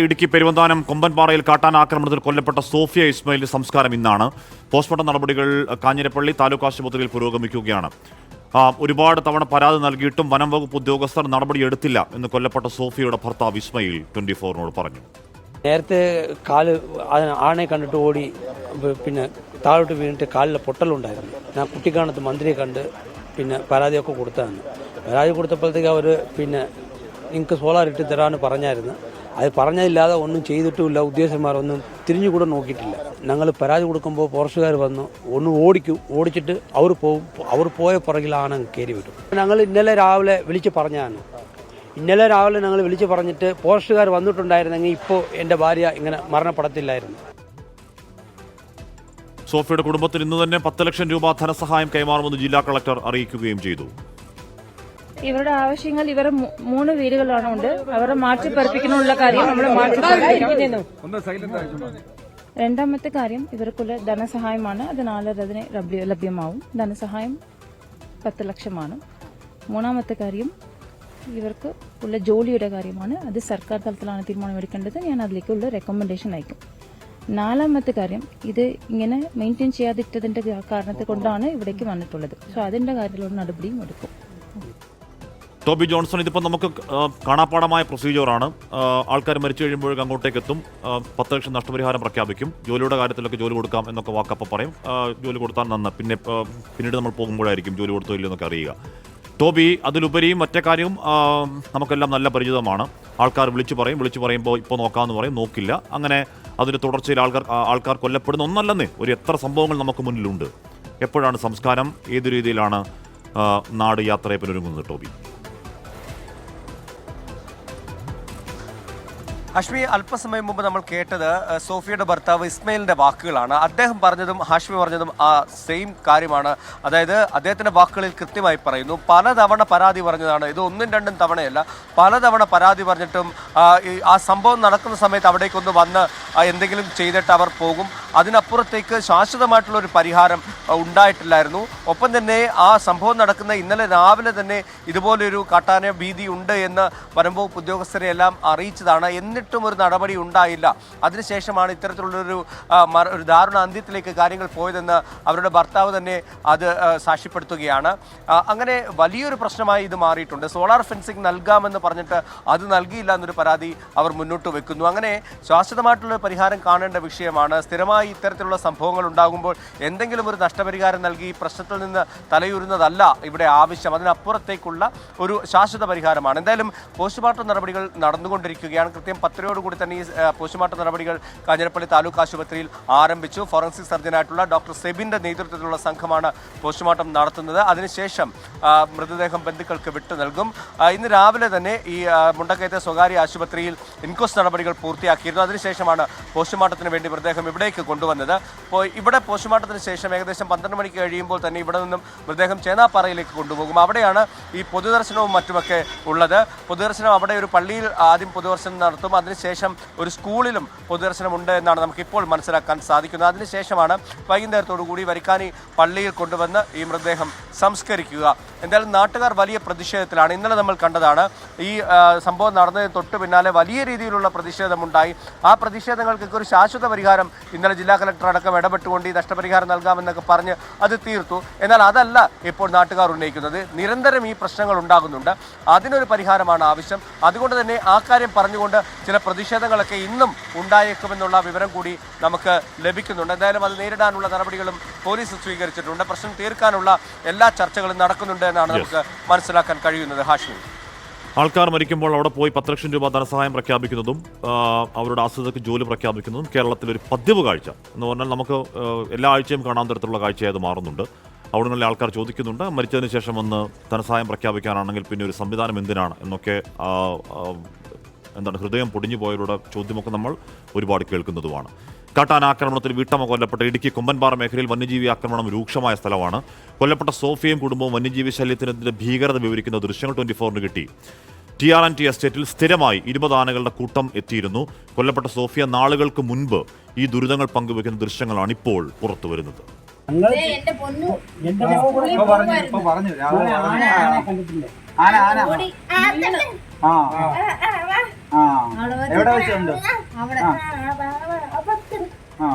ഇടുക്കി പെരുവന്താനം കൊമ്പൻപാറയിൽ കാട്ടാനാക്രമണത്തിൽ കൊല്ലപ്പെട്ട സോഫിയ ഇസ്മായിലിന്റെ സംസ്കാരം ഇന്നാണ്. പോസ്റ്റ്മോർട്ടം നടപടികൾ കാഞ്ഞിരപ്പള്ളി താലൂക്ക് ആശുപത്രിയിൽ പുരോഗമിക്കുകയാണ്. ഒരുപാട് തവണ പരാതി നൽകിയിട്ടും വനം വകുപ്പ് ഉദ്യോഗസ്ഥർ നടപടിയെടുത്തില്ല എന്ന് കൊല്ലപ്പെട്ട സോഫിയയുടെ ഭർത്താവ് ഇസ്മായിൽ 24-നോട് പറഞ്ഞു. നേരത്തെ കാല് ആണെ കണ്ടിട്ട് ഓടി പിന്നെ താഴോട്ട് വീണിട്ട് കാലിലെ പൊട്ടലുണ്ടായിരുന്നു. ഞാൻ കുട്ടിക്കാണത്ത് മന്ത്രിയെ കണ്ട് പിന്നെ പരാതിയൊക്കെ കൊടുത്തതാണ്. പരാതി കൊടുത്തപ്പോഴത്തേക്ക് അവർ പിന്നെ നിങ്ങൾക്ക് സോളാർ ഇട്ട് തരാമെന്ന് പറഞ്ഞായിരുന്നു. അത് പറഞ്ഞതില്ലാതെ ഒന്നും ചെയ്തിട്ടുമില്ല. ഉദ്യോഗസ്ഥന്മാരൊന്നും തിരിഞ്ഞുകൂടെ നോക്കിയിട്ടില്ല. ഞങ്ങൾ പരാതി കൊടുക്കുമ്പോൾ ഫോറസ്റ്റുകാർ വന്നു ഒന്ന് ഓടിച്ചിട്ട് അവർ പോയ പുറകിലാണ് കയറി വിട്ടു. ഞങ്ങൾ ഇന്നലെ രാവിലെ വിളിച്ച് പറഞ്ഞതാണ്. ഞങ്ങൾ വിളിച്ച് പറഞ്ഞിട്ട് ഫോറസ്റ്റുകാർ വന്നിട്ടുണ്ടായിരുന്നെങ്കിൽ ഇപ്പോൾ എൻ്റെ ഭാര്യ ഇങ്ങനെ മരണപ്പെടത്തില്ലായിരുന്നു. സോഫിയുടെ കുടുംബത്തിന് ഇന്ന് തന്നെ 10 ലക്ഷം രൂപ ധനസഹായം കൈമാറുമെന്ന് ജില്ലാ കളക്ടർ അറിയിക്കുകയും ചെയ്തു. ഇവരുടെ ആവശ്യങ്ങൾ ഇവർ 3 വീടുകളാണ് ഉണ്ട്. അവരെ മാറ്റിപ്പറപ്പിക്കാനുള്ള കാര്യം നമ്മൾ മാറ്റിപ്പറപ്പിക്കുന്നു. രണ്ടാമത്തെ കാര്യം ഇവർക്കുള്ള ധനസഹായമാണ്. അത് നാളെ അതിന് ലഭ്യമാവും. ധനസഹായം 10 ലക്ഷമാണ്. മൂന്നാമത്തെ കാര്യം ഇവർക്ക് ഉള്ള ജോലിയുടെ കാര്യമാണ്. അത് സർക്കാർ തലത്തിലാണ് തീരുമാനമെടുക്കേണ്ടത്. ഞാൻ അതിലേക്കുള്ള റെക്കമെൻഡേഷൻ അയക്കും. നാലാമത്തെ കാര്യം ഇത് ഇങ്ങനെ മെയിൻറ്റെയിൻ ചെയ്യാതിട്ടതിന്റെ കാരണത്തെ കൊണ്ടാണ് ഇവിടേക്ക് വന്നിട്ടുള്ളത്. സോ അതിന്റെ കാര്യത്തിലുള്ള നടപടിയും എടുക്കും. ടോബി ജോൺസൺ, ഇതിപ്പോൾ നമുക്ക് കാണാപ്പാടമായ പ്രൊസീജിയറാണ്. ആൾക്കാർ മരിച്ചു കഴിയുമ്പോഴേക്കും അങ്ങോട്ടേക്ക് എത്തും. 10 ലക്ഷം നഷ്ടപരിഹാരം പ്രഖ്യാപിക്കും. ജോലിയുടെ കാര്യത്തിലൊക്കെ ജോലി കൊടുക്കാം എന്നൊക്കെ വാക്കപ്പം പറയും. ജോലി കൊടുത്താൽ പിന്നീട് നമ്മൾ പോകുമ്പോഴായിരിക്കും ജോലി കൊടുത്തോ ഇല്ലെന്നൊക്കെ അറിയുക. ടോബി, അതിലുപരിയും മറ്റേ കാര്യവും നമുക്കെല്ലാം നല്ല പരിചിതമാണ്. ആൾക്കാർ വിളിച്ചു പറയുമ്പോൾ ഇപ്പോൾ നോക്കാമെന്ന് പറയും, നോക്കില്ല. അങ്ങനെ അതിൻ്റെ തുടർച്ചയിൽ ആൾക്കാർ കൊല്ലപ്പെടുന്ന ഒന്നല്ലെന്നേ ഒരു എത്ര സംഭവങ്ങൾ നമുക്ക് മുന്നിലുണ്ട്. എപ്പോഴാണ് സംസ്കാരം, ഏതു രീതിയിലാണ് നാട് യാത്രയപ്പിനൊരുങ്ങുന്നത്? ടോബി, ഹാഷ്മി, അല്പസമയം മുമ്പ് നമ്മൾ കേട്ടത് സോഫിയയുടെ ഭർത്താവ് ഇസ്മായിലിന്റെ വാക്കുകളാണ്. അദ്ദേഹം പറഞ്ഞതും ഹാഷ്മി പറഞ്ഞതും ആ സെയിം കാര്യമാണ്. അതായത് അദ്ദേഹത്തിന്റെ വാക്കുകളിൽ കൃത്യമായി പറയുന്നു, പലതവണ പരാതി പറഞ്ഞതാണ്. ഇത് 1-2 തവണയല്ല, പലതവണ പരാതി പറഞ്ഞിട്ടും ആ സംഭവം നടക്കുന്ന സമയത്ത് അവിടേക്കൊന്ന് വന്ന് എന്തെങ്കിലും ചെയ്തിട്ട് അവർ പോകും. അതിനപ്പുറത്തേക്ക് ശാശ്വതമായിട്ടുള്ള ഒരു പരിഹാരം ഉണ്ടായിട്ടില്ലായിരുന്നു. ഒപ്പം തന്നെ ആ സംഭവം നടക്കുന്ന ഇന്നലെ രാവിലെ തന്നെ ഇതുപോലൊരു കാട്ടാന ഭീതി ഉണ്ട് എന്ന് വനംവകുപ്പ് ഉദ്യോഗസ്ഥരെ എല്ലാം അറിയിച്ചതാണ്. എന്നിട്ടും ഒരു നടപടി ഉണ്ടായില്ല. അതിനുശേഷമാണ് ഇത്തരത്തിലുള്ളൊരു ദാരുണ അന്ത്യത്തിലേക്ക് കാര്യങ്ങൾ പോയതെന്ന് അവരുടെ ഭർത്താവ് തന്നെ അത് സാക്ഷ്യപ്പെടുത്തുകയാണ്. അങ്ങനെ വലിയൊരു പ്രശ്നമായി ഇത് മാറിയിട്ടുണ്ട്. സോളാർ ഫെൻസിങ് നൽകാമെന്ന് പറഞ്ഞിട്ട് അത് നൽകിയില്ല എന്നൊരു പരാതി അവർ മുന്നോട്ട് വെക്കുന്നു. അങ്ങനെ ശാശ്വതമായിട്ടുള്ള പരിഹാരം കാണേണ്ട വിഷയമാണ്. സ്ഥിരമായി ഇത്തരത്തിലുള്ള സംഭവങ്ങൾ ഉണ്ടാകുമ്പോൾ എന്തെങ്കിലും ഒരു നഷ്ടപരിഹാരം നൽകി പ്രശ്നത്തിൽ നിന്ന് തലയൂരുന്നതല്ല ഇവിടെ ആവശ്യം. അതിനപ്പുറത്തേക്കുള്ള ഒരു ശാശ്വത പരിഹാരമാണ്. എന്തായാലും പോസ്റ്റ്മോർട്ടം നടപടികൾ നടന്നുകൊണ്ടിരിക്കുകയാണ്. കൃത്യം 10-ഓടുകൂടി തന്നെ ഈ പോസ്റ്റ്മോർട്ടം നടപടികൾ കാഞ്ഞിരപ്പള്ളി താലൂക്ക് ആശുപത്രിയിൽ ആരംഭിച്ചു. ഫോറൻസിക് സർജനായിട്ടുള്ള ഡോക്ടർ സെബിന്റെ നേതൃത്വത്തിലുള്ള സംഘമാണ് പോസ്റ്റ്മോർട്ടം നടത്തുന്നത്. അതിനുശേഷം മൃതദേഹം ബന്ധുക്കൾക്ക് വിട്ടു നൽകും. ഇന്ന് രാവിലെ തന്നെ ഈ മുണ്ടക്കയത്തെ സ്വകാര്യ ആശുപത്രിയിൽ ഇൻക്വസ്റ്റ് നടപടികൾ പൂർത്തിയാക്കിയിരുന്നു. അതിനുശേഷമാണ് പോസ്റ്റ്മോർട്ടത്തിന് വേണ്ടി മൃതദേഹം ഇവിടേക്ക് കൊണ്ടുവന്നത്. അപ്പോൾ ഇവിടെ പോസ്റ്റ്മോർട്ടത്തിന് ശേഷം ഏകദേശം 12 മണിക്ക് കഴിയുമ്പോൾ തന്നെ ഇവിടെ നിന്നും മൃതദേഹം ചേന്നാപ്പാറയിലേക്ക് കൊണ്ടുപോകും. അവിടെയാണ് ഈ പൊതുദർശനവും മറ്റുമൊക്കെ ഉള്ളത്. പൊതുദർശനം അവിടെ ഒരു പള്ളിയിൽ ആദ്യം പൊതുദർശനം നടത്തും. അതിനുശേഷം ഒരു സ്കൂളിലും പൊതുദർശനം ഉണ്ട് എന്നാണ് നമുക്കിപ്പോൾ മനസ്സിലാക്കാൻ സാധിക്കുന്നത്. അതിനുശേഷമാണ് വൈകുന്നേരത്തോടുകൂടി വരിക്കാനി പള്ളിയിൽ കൊണ്ടുവന്ന് ഈ മൃതദേഹം സംസ്കരിക്കുക. എന്തായാലും നാട്ടുകാർ വലിയ പ്രതിഷേധത്തിലാണ്. ഇന്നലെ നമ്മൾ കണ്ടതാണ് ഈ സംഭവം നടന്നതിന് തൊട്ട് പിന്നാലെ വലിയ രീതിയിലുള്ള പ്രതിഷേധമുണ്ടായി. ആ പ്രതിഷേധങ്ങൾക്കൊക്കെ ഒരു ശാശ്വത പരിഹാരം ഇന്നലെ ജില്ലാ കളക്ടർ അടക്കം ഇടപെട്ടുകൊണ്ട് ഈ നഷ്ടപരിഹാരം നൽകാമെന്നൊക്കെ പറഞ്ഞ് അത് തീർത്തു. എന്നാൽ അതല്ല ഇപ്പോൾ നാട്ടുകാർ ഉന്നയിക്കുന്നത്. നിരന്തരം ഈ പ്രശ്നങ്ങൾ ഉണ്ടാകുന്നുണ്ട്. അതിനൊരു പരിഹാരമാണ് ആവശ്യം. അതുകൊണ്ട് തന്നെ ആ കാര്യം പറഞ്ഞുകൊണ്ട് ചില പ്രതിഷേധങ്ങളൊക്കെ ഇന്നും ഉണ്ടായേക്കുമെന്നുള്ള വിവരം കൂടി നമുക്ക് ലഭിക്കുന്നുണ്ട്. എന്തായാലും അത് നേരിടാനുള്ള നടപടികളും പോലീസ് സ്വീകരിച്ചിട്ടുണ്ട്. പ്രശ്നം തീർക്കാനുള്ള എല്ലാ ചർച്ചകളും നടക്കുന്നുണ്ട് എന്നാണ് നമുക്ക് മനസ്സിലാക്കാൻ കഴിയുന്നത്. ഹാഷ്മി, ആൾക്കാർ മരിക്കുമ്പോൾ അവിടെ പോയി 10 ലക്ഷം രൂപ ധനസഹായം പ്രഖ്യാപിക്കുന്നതും അവരുടെ ആശ്രിതർക്ക് ജോലി പ്രഖ്യാപിക്കുന്നതും കേരളത്തിലൊരു പതിവ് കാഴ്ച എന്ന് പറഞ്ഞാൽ നമുക്ക് എല്ലാ ആഴ്ചയും കാണാൻ തരത്തിലുള്ള കാഴ്ചയായി അത് മാറുന്നുണ്ട്. അവിടങ്ങളിലെ ആൾക്കാർ ചോദിക്കുന്നുണ്ട്, മരിച്ചതിന് ശേഷം വന്ന് ധനസഹായം പ്രഖ്യാപിക്കാനാണെങ്കിൽ പിന്നെ ഒരു സംവിധാനം എന്തിനാണ് എന്നൊക്കെ ഹൃദയം പൊടിഞ്ഞു പോയവരുടെ ചോദ്യമൊക്കെ നമ്മൾ ഒരുപാട് കേൾക്കുന്നതുമാണ്. കാട്ടാനാക്രമണത്തിൽ വീട്ടമ്മ കൊല്ലപ്പെട്ട ഇടുക്കി കൊമ്പൻപാറ മേഖലയിൽ വന്യജീവി ആക്രമണം രൂക്ഷമായ സ്ഥലമാണ്. കൊല്ലപ്പെട്ട സോഫിയയും കുടുംബവും വന്യജീവി ശല്യത്തിനെതിരെ ഭീകരത വിവരിക്കുന്ന ദൃശ്യങ്ങൾ 24-ന് കിട്ടി. TRNT എസ്റ്റേറ്റിൽ സ്ഥിരമായി 20 ആനകളുടെ കൂട്ടം എത്തിയിരുന്നു. കൊല്ലപ്പെട്ട സോഫിയ നാളുകൾക്ക് മുൻപ് ഈ ദുരിതങ്ങൾ പങ്കുവെക്കുന്ന ദൃശ്യങ്ങളാണ് ഇപ്പോൾ പുറത്തു വരുന്നത്. ആന ആ എവിടെ വെച്ചുണ്ട് അവിടെ ആ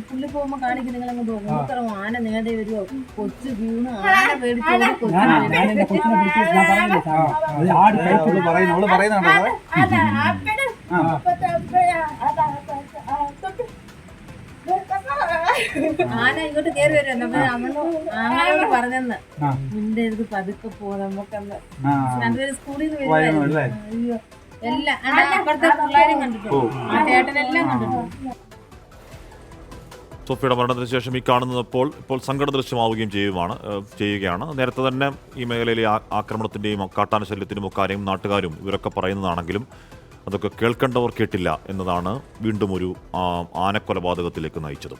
പുള്ളി പോകുമ്പോ കാണിക്കും നിങ്ങളങ്ങ് തോന്നും ആന നേരെ വരുമോ കൊച്ചു വീണ് ആന പേടിച്ചോണ്ട് അവള് പറയുന്നുണ്ടോ ആന ഇങ്ങോട്ട് കയറി വരും നമ്മള് ആങ്ങളോട് പറഞ്ഞെന്ന് നിന്റെ അടുത്ത് പതുക്കെ പോ നമുക്കന്ന് രണ്ടുപേരും സ്കൂളിൽ നിന്ന് വരുവായിരുന്നു അയ്യോ എല്ലാം അപ്പുറത്തെ പിള്ളേരും കണ്ടിട്ടു ആ ചേട്ടനെല്ലാം കണ്ടിട്ടു. സോഫിയുടെ മരണത്തിന് ശേഷം ഈ കാണുന്നത് ഇപ്പോൾ സങ്കട ദൃശ്യമാവുകയും ചെയ്യുകയാണ്. നേരത്തെ തന്നെ ഈ മേഖലയിലെ ആക്രമണത്തിൻ്റെയും കാട്ടാന ശല്യത്തിനും കാര്യം നാട്ടുകാരും ഇവരൊക്കെ പറയുന്നതാണെങ്കിലും അതൊക്കെ കേൾക്കേണ്ടവർ കേട്ടില്ല എന്നതാണ് വീണ്ടും ഒരു ആനക്കൊലപാതകത്തിലേക്ക് നയിച്ചത്.